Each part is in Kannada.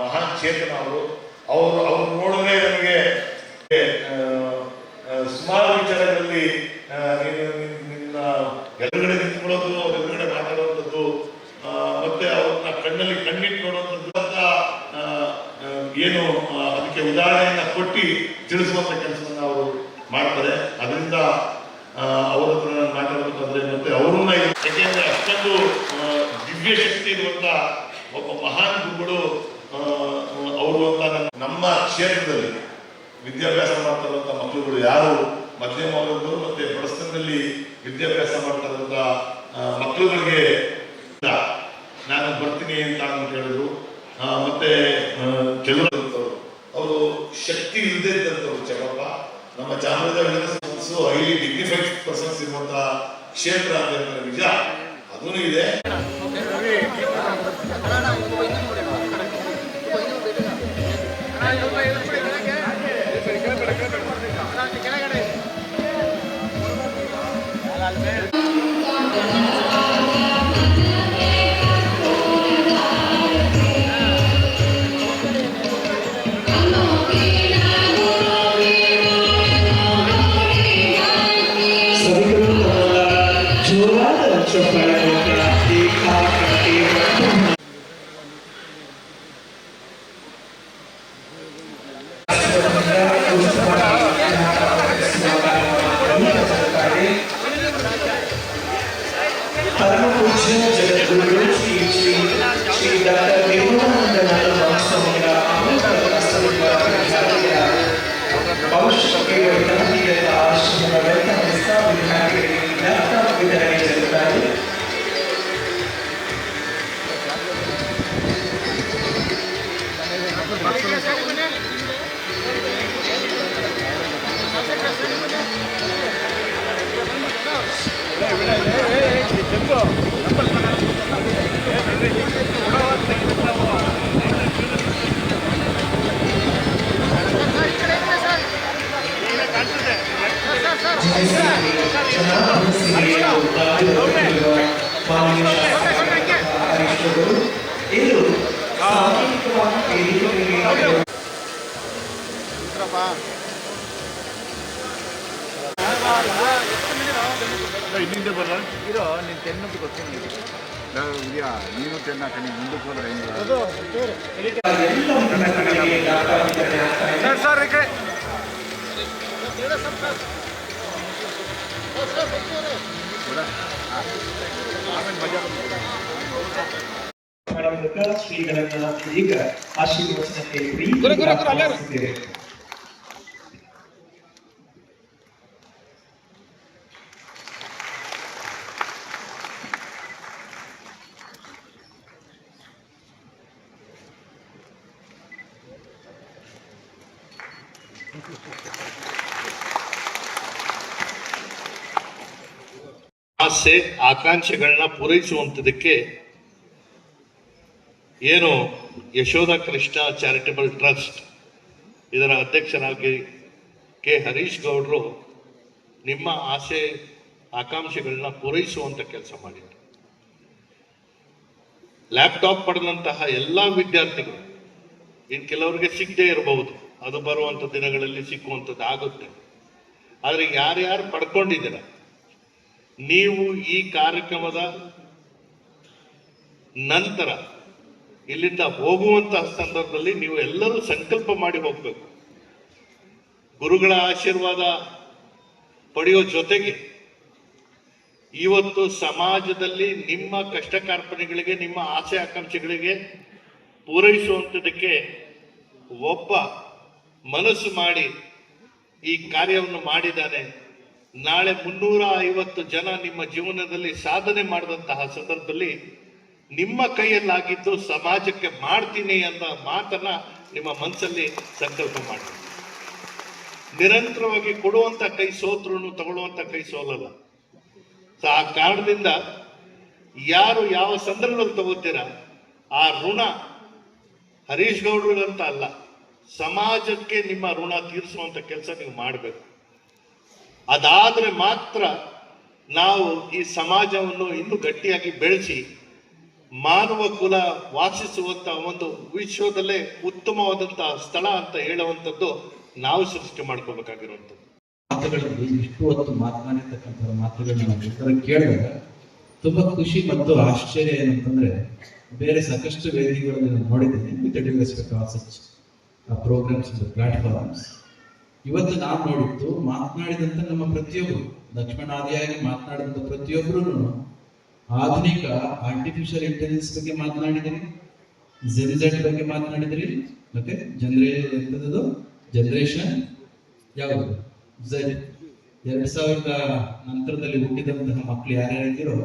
ಮಹಾನ್ ಚೇತನ ಅವರು ನೋಡಿದ್ರೆ ನಮಗೆ ಸುಮಾರು ವಿಚಾರಗಳಲ್ಲಿ ನಿನ್ನ ಎದುರುಗಡೆ ನಿಂತ್ಕೊಳ್ಳೋದು, ಎದುರುಗಡೆ ಮಾತಾಡುವಂಥದ್ದು, ಮತ್ತೆ ಅವ್ರನ್ನ ಕಣ್ಣಲ್ಲಿ ಕಣ್ಣಿಟ್ಟು ನೋಡುವಂಥದ್ದು ಏನು ಅದಕ್ಕೆ ಉದಾಹರಣೆಯನ್ನ ಕೊಟ್ಟು ತಿಳಿಸುವಂತ ಕೆಲಸವನ್ನ ಅವರು ಮಾಡ್ತಾರೆ. ಅದರಿಂದ ಅವರ ಹತ್ರ ಮಾತಾಡಬೇಕಾದ್ರೆ ಮತ್ತೆ ಅವ್ರನ್ನ, ಯಾಕೆಂದ್ರೆ ಅಷ್ಟೊಂದು ದಿವ್ಯ ಶಕ್ತಿ ಇರುವಂತ ಒಬ್ಬ ಮಹಾನ್ ಗುರುಗಳು ಅವರು ಅಂತ ನಮ್ಮ ಕ್ಷೇತ್ರದಲ್ಲಿ ವಿದ್ಯಾಭ್ಯಾಸ ಮಾಡ್ತಾರಂತ ಮಕ್ಕಳುಗಳು ಯಾರು ಮಧ್ಯಮ ವರ್ಗದವರು ಮತ್ತೆ ಬಡಸ್ತನದಲ್ಲಿ ವಿದ್ಯಾಭ್ಯಾಸ ಮಾಡ್ತಾ ಇರುವಂತ ಮಕ್ಕಳುಗಳಿಗೆ ನಾನು ಬರ್ತೀನಿ ಅಂತ ಹೇಳಿದ್ರು. ಮತ್ತೆ ಕೆಲವರು ಅವರು ಶಕ್ತಿ ಇಲ್ಲದೆ ಇದ್ದಂಥವ್ರು ಚಕಪ್ಪ ನಮ್ಮ ಚಾಮರಾಜನಗರ ಹೈಲಿ ಡಿಗ್ನಿಫೈಡ್ ಪರ್ಸನ್ಸ್ ಇರುವಂತಹ ಕ್ಷೇತ್ರ ಅಂತ ಹೇಳ್ತಾರೆ. ನಿಜ ಅದೂ ಇದೆ. ಇಲ್ಲಿಂದ ಬರ ಇರೋ ನೀನು ತೆನ್ನಕ್ಕೆ ಗೊತ್ತಿಲ್ಲ ನೀನು ತೆನ್ನಕ ನೀನು ಮುಂದಕ್ಕೆ ಹೋದ್ರೆ ಶ್ರೀಗಳನ್ನ ಈಗ ಆಶೀರ್ವಚನಕ್ಕೆ ಆಸೆ ಆಕಾಂಕ್ಷೆಗಳನ್ನ ಪೂರೈಸುವಂಥದಕ್ಕೆ ಏನು ಯಶೋಧ ಕೃಷ್ಣ ಚಾರಿಟಬಲ್ ಟ್ರಸ್ಟ್ ಇದರ ಅಧ್ಯಕ್ಷರಾಗಿ ಕೆ ಹರೀಶ್ ಗೌಡರು ನಿಮ್ಮ ಆಸೆ ಆಕಾಂಕ್ಷೆಗಳನ್ನ ಪೂರೈಸುವಂತ ಕೆಲಸ ಮಾಡಿದ್ರು. ಲ್ಯಾಪ್ಟಾಪ್ ಪಡೆದಂತಹ ಎಲ್ಲ ವಿದ್ಯಾರ್ಥಿಗಳು, ಇನ್ನು ಕೆಲವರಿಗೆ ಸಿಗದೇ ಇರಬಹುದು, ಅದು ಬರುವಂಥ ದಿನಗಳಲ್ಲಿ ಸಿಕ್ಕುವಂಥದ್ದು ಆಗುತ್ತೆ. ಆದರೆ ಯಾರ್ಯಾರು ಪಡ್ಕೊಂಡಿದ್ದೀರ, ನೀವು ಈ ಕಾರ್ಯಕ್ರಮದ ನಂತರ ಇಲ್ಲಿಂದ ಹೋಗುವಂತಹ ಸಂದರ್ಭದಲ್ಲಿ ನೀವು ಎಲ್ಲರೂ ಸಂಕಲ್ಪ ಮಾಡಿ ಹೋಗ್ಬೇಕು. ಗುರುಗಳ ಆಶೀರ್ವಾದ ಪಡೆಯೋ ಜೊತೆಗೆ ಇವತ್ತು ಸಮಾಜದಲ್ಲಿ ನಿಮ್ಮ ಕಷ್ಟ ಕಾರ್ಪಣ್ಯಗಳಿಗೆ, ನಿಮ್ಮ ಆಸೆ ಆಕಾಂಕ್ಷೆಗಳಿಗೆ ಪೂರೈಸುವಂಥದಕ್ಕೆ ಒಬ್ಬ ಮನಸ್ಸು ಮಾಡಿ ಈ ಕಾರ್ಯವನ್ನು ಮಾಡಿದ್ದಾನೆ. ನಾಳೆ 350 ಜನ ನಿಮ್ಮ ಜೀವನದಲ್ಲಿ ಸಾಧನೆ ಮಾಡಿದಂತಹ ಸಂದರ್ಭದಲ್ಲಿ ನಿಮ್ಮ ಕೈಯಲ್ಲಾಗಿದ್ದು ಸಮಾಜಕ್ಕೆ ಮಾಡ್ತೀನಿ ಅಂತ ಮಾತನ್ನ ನಿಮ್ಮ ಮನಸ್ಸಲ್ಲಿ ಸಂಕಲ್ಪ ಮಾಡಿ. ನಿರಂತರವಾಗಿ ಕೊಡುವಂತ ಕೈ ಸೋತ್ರು ತಗೊಳ್ಳುವಂತ ಕೈ ಸೋಲಲ್ಲ. ಆ ಕಾರಣದಿಂದ ಯಾರು ಯಾವ ಸಂದರ್ಭದಲ್ಲಿ ತಗೋತೀರ ಆ ಋಣ ಹರೀಶ್ ಗೌಡ್ರಿಗಂತ ಅಲ್ಲ, ಸಮಾಜಕ್ಕೆ ನಿಮ್ಮ ಋಣ ತೀರಿಸುವಂತ ಕೆಲಸ ನೀವು ಮಾಡಬೇಕು. ಅದಾದ್ರೆ ಮಾತ್ರ ನಾವು ಈ ಸಮಾಜವನ್ನು ಇನ್ನೂ ಗಟ್ಟಿಯಾಗಿ ಬೆಳೆಸಿ ಮಾನವ ಕುಲ ವಾಸಿಸುವಂತ ಒಂದು ವಿಶ್ವದಲ್ಲೇ ಉತ್ತಮವಾದಂತಹ ಸ್ಥಳ ಅಂತ ಹೇಳುವಂಥದ್ದು ನಾವು ಸೃಷ್ಟಿ ಮಾಡ್ಕೋಬೇಕಾಗಿರುವಂಥದ್ದು. ಮಾತುಗಳಲ್ಲಿ ಇಷ್ಟು ಹೊತ್ತು ಮಾತನಾಡಿರ್ತಕ್ಕಂಥ ಮಾತುಗಳನ್ನ ನಾವು ಉತ್ತರ ಕೇಳಿದಾಗ ತುಂಬಾ ಖುಷಿ ಮತ್ತು ಆಶ್ಚರ್ಯ ಏನಂತಂದ್ರೆ, ಬೇರೆ ಸಾಕಷ್ಟು ವೇದಿಕೆಗಳಲ್ಲಿ ನಾನು ನೋಡಿದ್ದೀನಿ with due respect all such programmes platforms. ಇವತ್ತು ನಾವು ನೋಡಿದ್ದು ಮಾತನಾಡಿದಂಥ ನಮ್ಮ ಪ್ರತಿಯೊಬ್ಬರು, ಲಕ್ಷ್ಮಣಾದಿಯಾಗಿ ಮಾತನಾಡಿದಂಥ ಪ್ರತಿಯೊಬ್ಬರು ಆಧುನಿಕ ಆರ್ಟಿಫಿಷಿಯಲ್ ಇಂಟೆಲಿಜೆನ್ಸ್ ಬಗ್ಗೆ ಮಾತನಾಡಿದಿರಿ, ಜೆನ್ಝೆಡ್ ಬಗ್ಗೆ ಮಾತನಾಡಿದಿರಿ, ಮತ್ತೆ ಜನರೇಷನ್ ಯಾವುದು ಝೆಡ್ 2000 ನಂತರದಲ್ಲಿ ಹುಟ್ಟಿದಂತಹ ಮಕ್ಕಳು ಯಾರ್ಯಾರಿದ್ದೀರೋ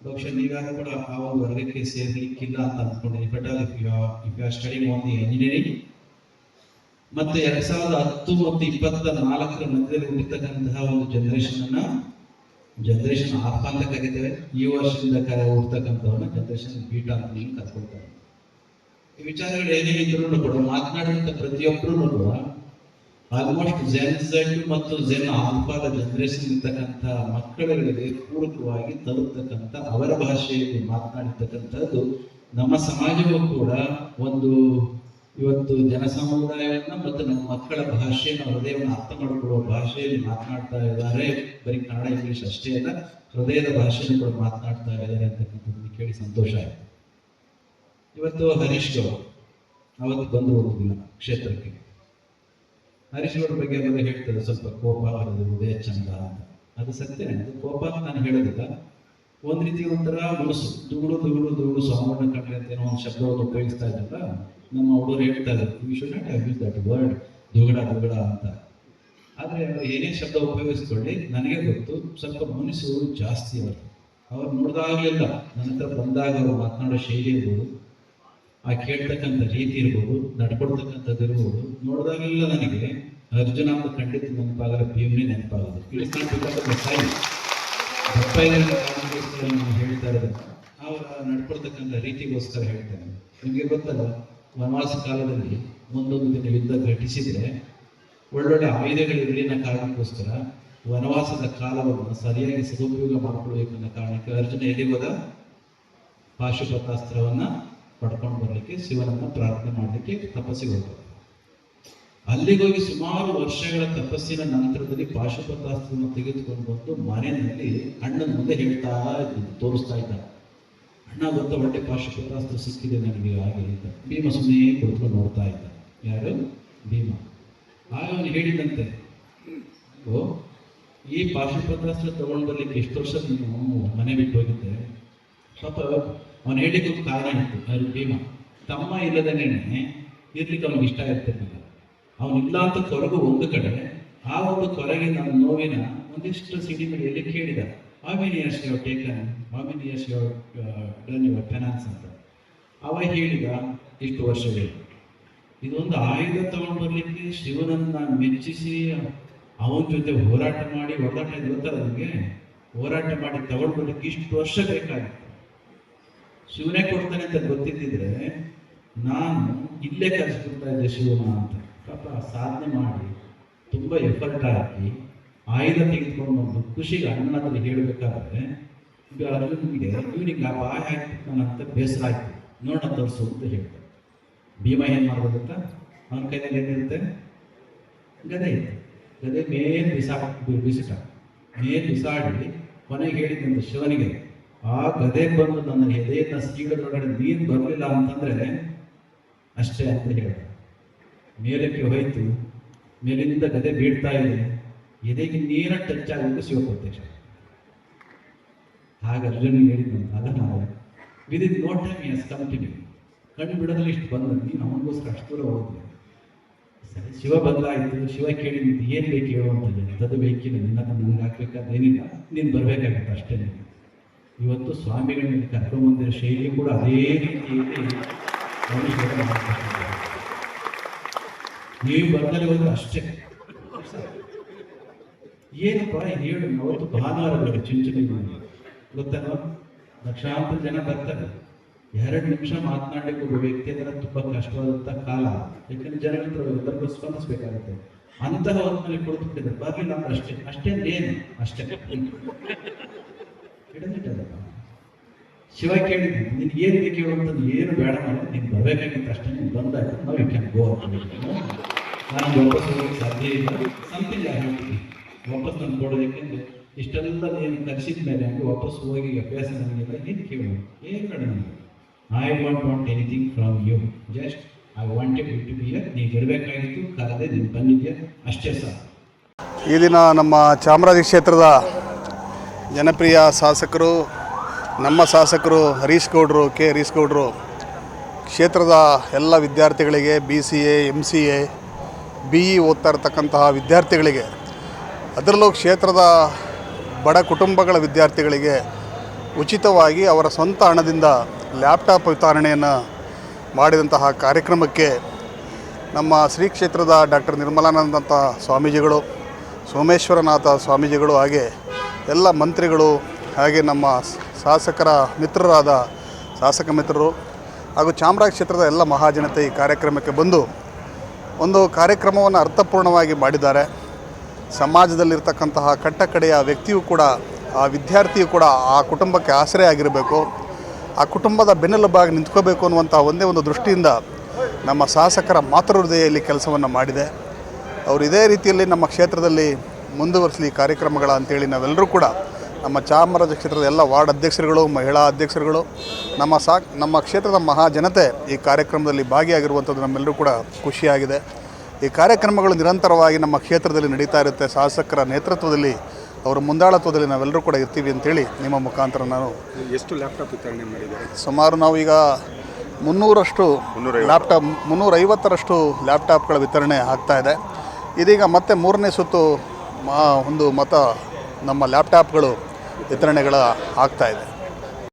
ಬಹುಶಃ ನೀವ್ಯಾರು ಕೂಡ ಆ ಒಂದು ವರ್ಗಕ್ಕೆ ಸೇರ್ಲಿಕ್ಕಿಲ್ಲ ಅಂತ ಅಂದ್ಕೊಂಡಿದ್ದೀನಿ. But if you are studying on the engineering ಮತ್ತೆ 2010 ಮತ್ತು 24 ಮಧ್ಯದಲ್ಲಿ ಹುಟ್ಟಿರ್ತಕ್ಕಂತಹ ಒಂದು ಜನರೇಷನ್ ಆಲ್ಫಾ ಅಂತ ಕರೀತೇವೆ. ಈ ವರ್ಷದಿಂದ ಹುಡ್ತಕ್ಕಂಥವನ್ನ ಜನರೇಷನ್ ಬೀಟಾ ಅಂತ ನೀವು ಕರ್ಕೊಳ್ತಾರೆ. ಈ ವಿಚಾರಗಳು ಏನೇ ಇದ್ರೂ ಕೂಡ ಮಾತನಾಡಿದಂಥ ಪ್ರತಿಯೊಬ್ಬರೂ ಕೂಡ ಆಲ್ಮೋಸ್ಟ್ ಝೆಡ್ ಮತ್ತು ಝೆನ್ ಆಲ್ಫಾದ ಜನರೇಷನ್ ಇರ್ತಕ್ಕಂಥ ಮಕ್ಕಳುಗಳಿಗೆ ಪೂರಕವಾಗಿ ತಲುಪತಕ್ಕಂಥ ಅವರ ಭಾಷೆಯಲ್ಲಿ ಮಾತನಾಡಿರ್ತಕ್ಕಂಥದ್ದು ನಮ್ಮ ಸಮಾಜವೂ ಕೂಡ ಒಂದು ಇವತ್ತು ಜನಸಮುದಾಯವನ್ನ ಮತ್ತು ನಮ್ಮ ಮಕ್ಕಳ ಭಾಷೆಯನ್ನು ಹೃದಯವನ್ನು ಅರ್ಥ ಮಾಡಿಕೊಳ್ಳುವ ಭಾಷೆಯಲ್ಲಿ ಮಾತನಾಡ್ತಾ ಇದ್ದಾರೆ. ಬರೀ ಕನ್ನಡ ಇಂಗ್ಲಿಷ್ ಅಷ್ಟೇ ಅಲ್ಲ, ಹೃದಯದ ಭಾಷೆಯನ್ನು ಕೂಡ ಮಾತನಾಡ್ತಾ ಇದ್ದಾರೆ ಅಂತಕ್ಕಂಥದ್ದು ಕೇಳಿ ಸಂತೋಷ ಆಯಿತು. ಇವತ್ತು ಹರೀಶ್ ಗೌಡ್ ಅವತ್ತು ಬಂದು ಹೋಗುದಿಲ್ಲ ಕ್ಷೇತ್ರಕ್ಕೆ. ಹರೀಶ್ ಗೌಡ ಬಗ್ಗೆ ಎಲ್ಲ ಹೇಳ್ತಾರೆ ಸ್ವಲ್ಪ ಕೋಪ ಬರೋದು ಉದಯ ಚಂದ ಅಂತ. ಅದು ಸತ್ಯ, ಅದು ಕೋಪ ಅಂತ ನಾನು ಹೇಳೋದಿಲ್ಲ. ಒಂದ್ ರೀತಿ ಒಂಥರ ಮನಸ್ಸು ದುಗುಡು ಸ್ವಾಮಿ ಕಂಡ್ರೆ ಅಂತ ಏನೋ ಒಂದು ಶಬ್ದವನ್ನು ಉಪಯೋಗಿಸ್ತಾ ಇದ್ದಲ್ಲ, ನಮ್ಮ ಹುಡುಗರು ಹೇಳ್ತಾ ಇದ್ರು we should not have use that word ದುಗಡ ಅಂತ. ಆದ್ರೆ ಏನೇ ಶಬ್ದ ಉಪಯೋಗಿಸ್ಕೊಳ್ಳಿ, ನನಗೆ ಗೊತ್ತು ಸ್ವಲ್ಪ ಮನಸ್ಸು ಜಾಸ್ತಿ ಅವ್ರು ನೋಡಿದಾಗಲೆಲ್ಲ ನನ್ನ ಹತ್ರ ಬಂದಾಗ ಅವ್ರು ಮಾತನಾಡೋ ಶೈಲಿ ಇರ್ಬೋದು, ಆ ಕೇಳ್ತಕ್ಕಂಥ ರೀತಿ ಇರ್ಬೋದು, ನಡ್ಕೊಡ್ತಕ್ಕಂಥದ್ದು ಇರ್ಬೋದು, ನೋಡಿದಾಗಲೆಲ್ಲ ನನಗೆ ಅರ್ಜುನ ಅಂತ ಖಂಡಿತ ನೆನಪಾಗಲ್ಲ, ಭೀಮ್ನಿ ನೆನಪಾಗಲ್ಲ. It's not because of the science, ಹೇಳ್ತಾ ಇರೋದು ಅವರ ನಡ್ಕೊಳ್ತಕ್ಕಂಥ ರೀತಿಗೋಸ್ಕರ ಹೇಳ್ತಾನೆ. ನಿಮಗೆ ಗೊತ್ತಲ್ಲ, ವನವಾಸ ಕಾಲದಲ್ಲಿ ಮುಂದೊಂದು ದಿನ ಯುದ್ಧ ಘಟಿಸಿದ್ರೆ ಒಳ್ಳೊಳ್ಳೆ ಆಯುಧಗಳಿರಲಿ ಅನ್ನೋ ಕಾರಣಕ್ಕೋಸ್ಕರ ವನವಾಸದ ಕಾಲವನ್ನು ಸರಿಯಾಗಿ ಸದುಪಯೋಗ ಮಾಡಿಕೊಳ್ಳಬೇಕನ್ನೋ ಕಾರಣಕ್ಕೆ ಅರ್ಜುನ ಎಲ್ಲಿಗೆ ಹೋದ? ಪಾಶುಪತಾಸ್ತ್ರವನ್ನ ಪಡ್ಕೊಂಡು ಬರಲಿಕ್ಕೆ, ಶಿವನನ್ನ ಪ್ರಾರ್ಥನೆ ಮಾಡಲಿಕ್ಕೆ ತಪಸ್ಸಿಗೆ ಹೋಗ್ತಾರೆ. ಅಲ್ಲಿಗೋಗಿ ಸುಮಾರು ವರ್ಷಗಳ ತಪಸ್ಸಿನ ನಂತರದಲ್ಲಿ ಪಾಶುಪತಾಸ್ತ್ರವನ್ನು ತೆಗೆದುಕೊಂಡು ಬಂದು ಮನೆಯಲ್ಲಿ ಅಣ್ಣನ ಮುಂದೆ ಹೇಳ್ತಾ ತೋರಿಸ್ತಾ ಇದ್ದ. ಅಣ್ಣ ಗೊತ್ತ, ಒಳ್ಳೆ ಪಾಶುಪತಾಸ್ತ್ರ ಸಿಕ್ಕಿದೆ ನನಗೆ ಹಾಗೆ ಅಂತ. ಭೀಮ ಸುಮ್ಮನೆ ಕುಳಿತುಕೊಂಡು ನೋಡ್ತಾ ಇದ್ದ. ಯಾರು? ಭೀಮ. ಆಗ ಅವನು ಹೇಳಿದಂತೆ, ಓ ಈ ಪಾಶುಪತಾಸ್ತ್ರ ತಗೊಂಡು ಬರ್ಲಿಕ್ಕೆ ಎಷ್ಟು ವರ್ಷ ನೀನು ಮನೆ ಬಿಟ್ಟು ಹೋಗಿದ್ದೆ? ಪಾಪ ಅವನು ಹೇಳಿಕ್ಕೆ ಒಂದು ಕಾರಣ ಇತ್ತು. ಅದು ಭೀಮ ತಮ್ಮ ಇಲ್ಲದೇನೆ ಇರ್ಲಿಕ್ಕೆ ಅವನಿಗೆ ಇಷ್ಟ ಇರ್ತಿರ್ಲಿಲ್ಲ. ಅವನಿಲ್ಲ ಅಂತ ಕೊರಗು ಒಂದು ಕಡೆ, ಆ ಒಂದು ಕೊರಗಿನ ನೋವಿನ ಒಂದಿಷ್ಟು ಸಿಡಿಮಿಡಿಯಲ್ಲಿ ಕೇಳಿದ, how many years you have taken, how many years you have done your finance ಅಂತ. ಅವ ಹೇಳಿದ, ಇಷ್ಟು ವರ್ಷಗಳು. ಇದೊಂದು ಆಯುಧ ತಗೊಂಡು ಬರ್ಲಿಕ್ಕೆ ಶಿವನನ್ನ ಮೆಚ್ಚಿಸಿ ಅವನ ಜೊತೆ ಹೋರಾಟ ಮಾಡಿ, ಹೋರಾಟ ಗೊತ್ತಲ್ಲ ನಮಗೆ, ಹೋರಾಟ ಮಾಡಿ ತಗೊಂಡು ಬರ್ಲಿಕ್ಕೆ ಇಷ್ಟು ವರ್ಷ ಬೇಕಾಗಿತ್ತು. ಶಿವನೇ ಕೊಡ್ತಾನೆ ಅಂತ ಗೊತ್ತಿದ್ದಿದ್ರೆ ನಾನು ಇಲ್ಲೇ ಕಲಿಸ್ಬಿಡ್ತಾ ಇದ್ದೆ ಶಿವನ ಅಂತ. ಪಾಪ ಸಾಧನೆ ಮಾಡಿ ತುಂಬ ಎಫರ್ಟ್ ಹಾಕಿ ಆಯುಧ ತೆಗೆದುಕೊಂಡು ಬಂದು ಖುಷಿಗೆ ಅಣ್ಣನ ಹತ್ರ ಹೇಳಬೇಕಾದ್ರೆ ಅರ್ಜುನಿಗೆ ಇವನಿಗೆ ಆ ಬಾಯಿ ಹಾಕ್ಬಿಟ್ಟು ಬೇಸರ ಆಯ್ತು, ನೋಡೋಣ ತೋರಿಸು ಅಂತ ಹೇಳ್ತಾರೆ. ಭೀಮ ಏನು ಮಾಡ್ಬೋದಂತ, ಅವನ ಕೈಯಲ್ಲಿ ಏನಿರುತ್ತೆ? ಗದೆ ಇತ್ತು. ಗದೆ ಮೇಲ್ ಬಿಸಾಡಿ ಕೊನೆಗೆ ಹೇಳಿದ್ದಂತ ಶಿವನಿಗೆ, ಆ ಗದೆ ಬಂದು ನನ್ನ ಎದೆಯನ್ನ ಸೀಳದೊಳಗಡೆ ನೀರು ಬರಲಿಲ್ಲ ಅಂತಂದ್ರೆ ಅಷ್ಟೇ ಅಂತ ಹೇಳ್ತಾರೆ. ಮೇಲಕ್ಕೆ ಹೋಯ್ತು, ಮೇಲಿನಿಂದ ಗದೆ ಬೀಳ್ತಾ ಇದೆ, ಎದೆಗೆ ನೀರ ಟಚ್ ಆಗಬೇಕು ಶಿವಪ್ರತ್ಯಕ್ಷ. ಹಾಗೆ ಅರ್ಜುನ್ ಹೇಳಿದ್ದಂತ, ಅಲ್ಲ ನಾವು within no time he has come to me. ಕಣ್ಣು ಬಿಡೋದಲ್ಲಿ ಇಷ್ಟು ಬಂದ ನೀನು ಅವನಿಗೋಸ್ಕರ ಅಷ್ಟು ದೂರ ಹೋದ್ರೆ ಸರಿ. ಶಿವ ಬದಲಾಯಿತು. ಶಿವ ಕೇಳಿದ್ದು ಏನು ಬೇಕು ಹೇಳುವಂಥದ್ದು, ಅದು ಬೇಕಿಲ್ಲ, ನನಗೆ ಹಾಕ್ಬೇಕಾದೇನಿಲ್ಲ, ನೀನು ಬರಬೇಕಾಗತ್ತೆ ಅಷ್ಟೇ. ಇವತ್ತು ಸ್ವಾಮಿಗಳನ್ನ ಕರ್ಕೊಂಡ್ಬಂದಿರೋ ಶೈಲಿ ಕೂಡ ಅದೇ ರೀತಿಯಲ್ಲಿ ನೀವು ಬರ್ದಲ್ಲಿ ಹೋದ್ರೆ ಅಷ್ಟೇ. ಏನಪ್ಪ ಹೇಳು, ಅವತ್ತು ಭಾನುವಾರ ಬೇಕು ಚಿಂಚನೆ ಗೊತ್ತಲ್ವ, ಲಕ್ಷಾಂತರ ಜನ ಬರ್ತಾರೆ. 2 ನಿಮಿಷ ಮಾತನಾಡಲಿಕ್ಕೆ ಒಬ್ಬ ವ್ಯಕ್ತಿ ಅಂದ್ರೆ ತುಂಬಾ ಕಷ್ಟವಾದಂಥ ಕಾಲ. ಯಾಕಂದ್ರೆ ಜನಗಳ ಎಲ್ಲರಿಗೂ ಸ್ಪಂದಿಸ್ಬೇಕಾಗುತ್ತೆ. ಅಂತಹ ಹೊತ್ತಿನಲ್ಲಿ ಕೊಡ್ತಿದ್ದಾರೆ, ಬರಲಿಲ್ಲ ಅಂದ್ರೆ ಅಷ್ಟೇ. ಅಷ್ಟೇ ಅಂದ್ರೆ ಏನು? ಅಷ್ಟೇ. ಶಿವ ಕೇಳಿದ್ವಿ ನಿನ್ಗೆ ಏನು ಬೇಕು ಹೇಳು ಅಂತಂದು ಏನು ಬೇಡ ನಾವು ನೀನು ಬರಬೇಕಾಗಿತ್ತು ಅಷ್ಟೇ ನೀನು ಬಂದಾಯ್ತು ನಾವು ಯು ಕ್ಯಾನ್ ಗೋ ಅಂತ ನಾನು ವಾಪಸ್ ಹೋಗೋಕ್ಕೆ ಸಾಧ್ಯ ಇಲ್ಲ something I have to be ವಾಪಸ್ ನಾನು ಕೊಡೋದಕ್ಕೆ ಇಷ್ಟೆಲ್ಲ ನೀನು ಕಲಿಸಿದ ಮೇಲೆ ಹಂಗೆ ವಾಪಸ್ ಹೋಗಿ ಅಭ್ಯಾಸ ನನಗೆಲ್ಲ ಏನು ಕೇಳು ಏನು ಬೇಡ ನನಗೆ I want anything from you just I wanted you to be here ನೀನು ಇರಬೇಕಾಗಿತ್ತು ಕರೆದೆ ನೀನು ಬಂದಿದ್ಯಾ ಅಷ್ಟೇ ಸಾಕು. ಈ ದಿನ ನಮ್ಮ ಚಾಮರಾಜ ಕ್ಷೇತ್ರದ ಜನಪ್ರಿಯ ಶಾಸಕರು ನಮ್ಮ ಶಾಸಕರು ಹರೀಶ್ ಗೌಡರು ಕೆ ಹರೀಶ್ ಗೌಡರು ಕ್ಷೇತ್ರದ ಎಲ್ಲ ವಿದ್ಯಾರ್ಥಿಗಳಿಗೆ BCA MCA BE ಓದ್ತಾ ಇರತಕ್ಕಂತಹ ವಿದ್ಯಾರ್ಥಿಗಳಿಗೆ ಅದರಲ್ಲೂ ಕ್ಷೇತ್ರದ ಬಡ ಕುಟುಂಬಗಳ ವಿದ್ಯಾರ್ಥಿಗಳಿಗೆ ಉಚಿತವಾಗಿ ಅವರ ಸ್ವಂತ ಹಣದಿಂದ ಲ್ಯಾಪ್ಟಾಪ್ ವಿತರಣೆಯನ್ನು ಮಾಡಿದಂತಹ ಕಾರ್ಯಕ್ರಮಕ್ಕೆ ನಮ್ಮ ಶ್ರೀ ಕ್ಷೇತ್ರದ ಡಾಕ್ಟರ್ ನಿರ್ಮಲಾನಂದ ಸ್ವಾಮೀಜಿಗಳು, ಸೋಮೇಶ್ವರನಾಥ ಸ್ವಾಮೀಜಿಗಳು, ಹಾಗೆ ಎಲ್ಲ ಮಂತ್ರಿಗಳು, ಹಾಗೆ ನಮ್ಮ ಶಾಸಕರ ಮಿತ್ರರಾದ ಶಾಸಕ ಮಿತ್ರರು ಹಾಗೂ ಚಾಮರಾಜ ಕ್ಷೇತ್ರದ ಎಲ್ಲ ಮಹಾಜನತೆ ಈ ಕಾರ್ಯಕ್ರಮಕ್ಕೆ ಬಂದು ಒಂದು ಕಾರ್ಯಕ್ರಮವನ್ನು ಅರ್ಥಪೂರ್ಣವಾಗಿ ಮಾಡಿದ್ದಾರೆ. ಸಮಾಜದಲ್ಲಿರ್ತಕ್ಕಂತಹ ಕಟ್ಟಕಡೆಯ ವ್ಯಕ್ತಿಯೂ ಕೂಡ, ಆ ವಿದ್ಯಾರ್ಥಿಯೂ ಕೂಡ ಆ ಕುಟುಂಬಕ್ಕೆ ಆಸರೆ ಆಗಿರಬೇಕು, ಆ ಕುಟುಂಬದ ಬೆನ್ನೆಲುಬಾಗಿ ನಿಂತ್ಕೋಬೇಕು ಅನ್ನುವಂಥ ಒಂದೇ ಒಂದು ದೃಷ್ಟಿಯಿಂದ ನಮ್ಮ ಶಾಸಕರ ಮಾತೃಹೃದಯಲ್ಲಿ ಕೆಲಸವನ್ನು ಮಾಡಿದೆ. ಅವರು ಇದೇ ರೀತಿಯಲ್ಲಿ ನಮ್ಮ ಕ್ಷೇತ್ರದಲ್ಲಿ ಮುಂದುವರಿಸಲಿ ಕಾರ್ಯಕ್ರಮಗಳ ಅಂತೇಳಿ ನಾವೆಲ್ಲರೂ ಕೂಡ ನಮ್ಮ ಚಾಮರಾಜ ಕ್ಷೇತ್ರದ ಎಲ್ಲ ವಾರ್ಡ್ ಅಧ್ಯಕ್ಷರುಗಳು, ಮಹಿಳಾ ಅಧ್ಯಕ್ಷರುಗಳು, ನಮ್ಮ ಕ್ಷೇತ್ರದ ಮಹಾಜನತೆ ಈ ಕಾರ್ಯಕ್ರಮದಲ್ಲಿ ಭಾಗಿಯಾಗಿರುವಂಥದ್ದು ನಮ್ಮೆಲ್ಲರೂ ಕೂಡ ಖುಷಿಯಾಗಿದೆ. ಈ ಕಾರ್ಯಕ್ರಮಗಳು ನಿರಂತರವಾಗಿ ನಮ್ಮ ಕ್ಷೇತ್ರದಲ್ಲಿ ನಡೀತಾ ಇರುತ್ತೆ. ಶಾಸಕರ ನೇತೃತ್ವದಲ್ಲಿ, ಅವರ ಮುಂದಾಳತ್ವದಲ್ಲಿ ನಾವೆಲ್ಲರೂ ಕೂಡ ಇರ್ತೀವಿ ಅಂತೇಳಿ ನಿಮ್ಮ ಮುಖಾಂತರ ನಾನು ಎಷ್ಟು ಲ್ಯಾಪ್ಟಾಪ್ ವಿತರಣೆ ಮಾಡಿದ್ದಾರೆ? ಸುಮಾರು ನಾವೀಗ 350ರಷ್ಟು ಲ್ಯಾಪ್ಟಾಪ್ಗಳ ವಿತರಣೆ ಆಗ್ತಾಯಿದೆ. ಇದೀಗ ಮತ್ತೆ 3ನೇ ಸುತ್ತು ಒಂದು ನಮ್ಮ ಲ್ಯಾಪ್ಟಾಪ್ಗಳು ವಿತರಣೆಗಳ ಆಗ್ತಾಯಿದೆ.